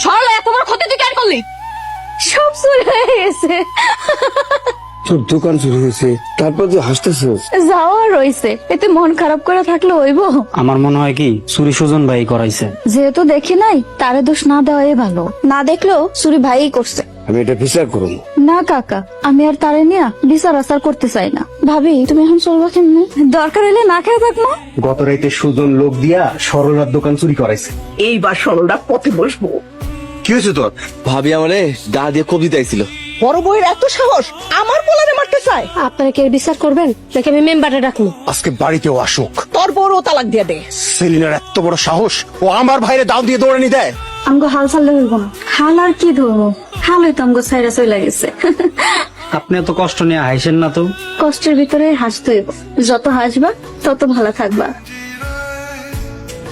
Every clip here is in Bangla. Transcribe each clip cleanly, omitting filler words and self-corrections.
সরলা এত বড় ক্ষতি তুই কেন করলি? সব চুরি হয়ে গেছে। তোর দোকান চুরি হয়েছে, তারপর তুই হাসতেছিস। যাও আর রইছে, এতে মন খারাপ করে থাকলে হইব? আমার মনে হয় কি চুরি সুজন ভাই করাইছে। যেহেতু দেখি নাই, তারে দোষ না দেওয়াই ভালো। না দেখলেও চুরি ভাইই করছে। আমি এটা বিচার করব। না কাকা, আমি আর তারে নিয়ে বিচার আচার করতে চাই না। ভাবি তুমি এখন চলবা কেমনে? দরকার হলে না খেয়ে থাকবো। গত রাইতে সুজন লোক দিয়া সরলার দোকান চুরি করাইছে। এইবার সরলা পথে বসবো। কি হয়েছে তোর? ভাবি আমারে গা দিয়ে কবি দিয়েছিল। বড় বউয়ের এত সাহস, আমার পোলারে মারতে চায়। আপনারা কে বিচার করবেন নাকি আমি মেম্বারে ডাকবো? আজকে বাড়িতেও আসুক। তোর বউরও তালাক দিয়ে দে। সেলিনার এত বড় সাহস, ও আমার ভাইরে দাও দিয়ে দৌড়ানি দেয়। আমগো হাল ছাড়লে হইব না। হাল আর কি ধরবো, হালই তো আমগো সাইরা চলে গেছে। আপনি এত কষ্ট নিয়ে হাসেন না তো। কষ্টের ভিতরে হাসতে হইব, যত হাসবা তত ভালো থাকবা।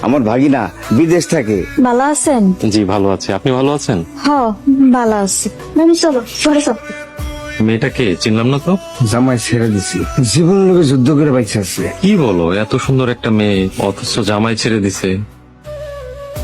আমার ভাগিনা বিদেশ থাকে। ভালো আছেন? জি ভালো আছি, আপনি ভালো আছেন? হ ভালো আছি। আমি চলো ঘরে চল। মেয়েটাকে চিনলাম না তো। জামাই ছেড়ে দিছি, জীবনের লোকে যুদ্ধ করে বাইছে আছে। কি বলো, এত সুন্দর একটা মেয়ে অথচ জামাই ছেড়ে দিছে।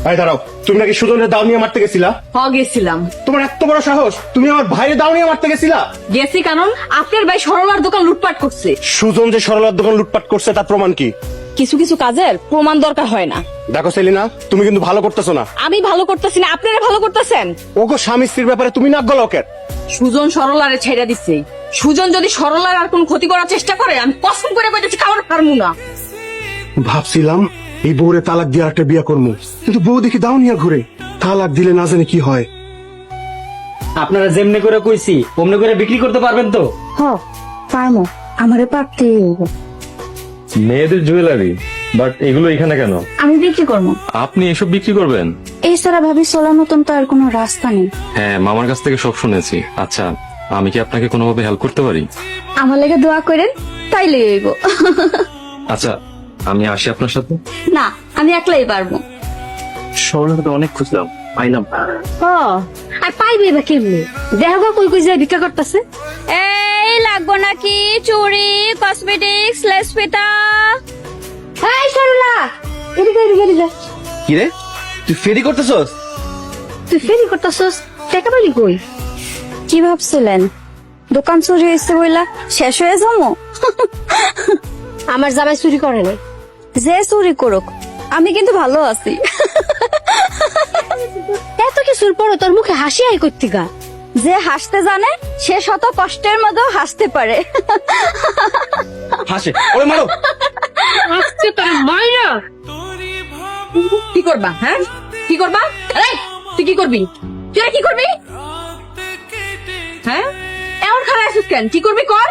ভাই দাঁড়াও, তুমি নাকি সুজনের দাও নিয়ে মারতে গেছিলা? গেছিলাম। তোমার এত বড় সাহস, তুমি আমার ভাইরে দাও নিয়ে মারতে গেছিলা? গেছি কারণ আপনার ভাই সরলার দোকান লুটপাট করছে। সুজন যে সরলার দোকান লুটপাট করছে তার প্রমাণ কি? কিছু কিছু কাজের প্রমাণ দরকার হয় না। দেখো সেলিনা, তুমি কিন্তু ভালো করতেছো না। আমি ভালো করতেছি না, আপনারা ভালো করতেছেন। ওগো স্বামী স্ত্রীর ব্যাপারে তুমি নাক গলাও কেন? সুজন সরলারে ছেড়ে দিচ্ছে। সুজন যদি সরলার আর কোন ক্ষতি করার চেষ্টা করে, আমি কসম করে কইতেছি খাবার পারমু না। ভাবছিলাম এই বউরে তালাক দিয়ে একটা বিয়ে করবো, কিন্তু বউ দেখি দাও নিয়ে ঘুরে। তালাক দিলে না জানি কি হয়। আপনারা যেমনি করে কইছি অমনি করে বিক্রি করতে পারবেন তো? হ পারমো, আমারে পারতেই হইব। মেয়েদের জুয়েলারি, বাট এগুলো এখানে কেন? আমি বিক্রি করবো। আপনি এসব বিক্রি করবেন? এই ছাড়া ভাবি চলার মতন তো আর কোনো রাস্তা নেই। হ্যাঁ, মামার কাছ থেকে সব শুনেছি। আচ্ছা, আমি কি আপনাকে কোনোভাবে হেল্প করতে পারি? আমার লেগে দোয়া করেন, তাইলে হইব। আচ্ছা, আমি আসি আপনার সাথে। না, আমি একলাই পারবো। সরলাকে তো অনেক খুঁজলাম, পাইলাম না। আর পাইবে বা কেমনি? দেখো কই কই যায় ভিক্ষা করতেছে। এই লাগবো নাকি চুড়ি, কসমেটিক্স, লেসপিতা? এই সরলা, এদিকে এদিকে এদিকে। কি রে, তুই ফেরি করতেছস? তুই ফেরি করতেছস? টাকা পালি কই? কি ভাবছিলেন দোকান চুরি হয়েছে বইলা শেষ হয়ে যাবো? আমার জামাই চুরি করে নাই। যে চুরি করুক, আমি কিন্তু ভালো আছি। এত কিছুর পরও তোর মুখে হাসি আই করতে গা। যে হাসতে জানে সে শত কষ্টের মধ্যেও হাসতে পারে। হাসে, ওরে মারো। আজকে তোর মাইরা কি করবা? হ্যাঁ কি করবা? এই, তুই কি করবি? তুই আর কি করবি? হ্যাঁ এমন খারাপ আছিস কেন? কি করবি কর।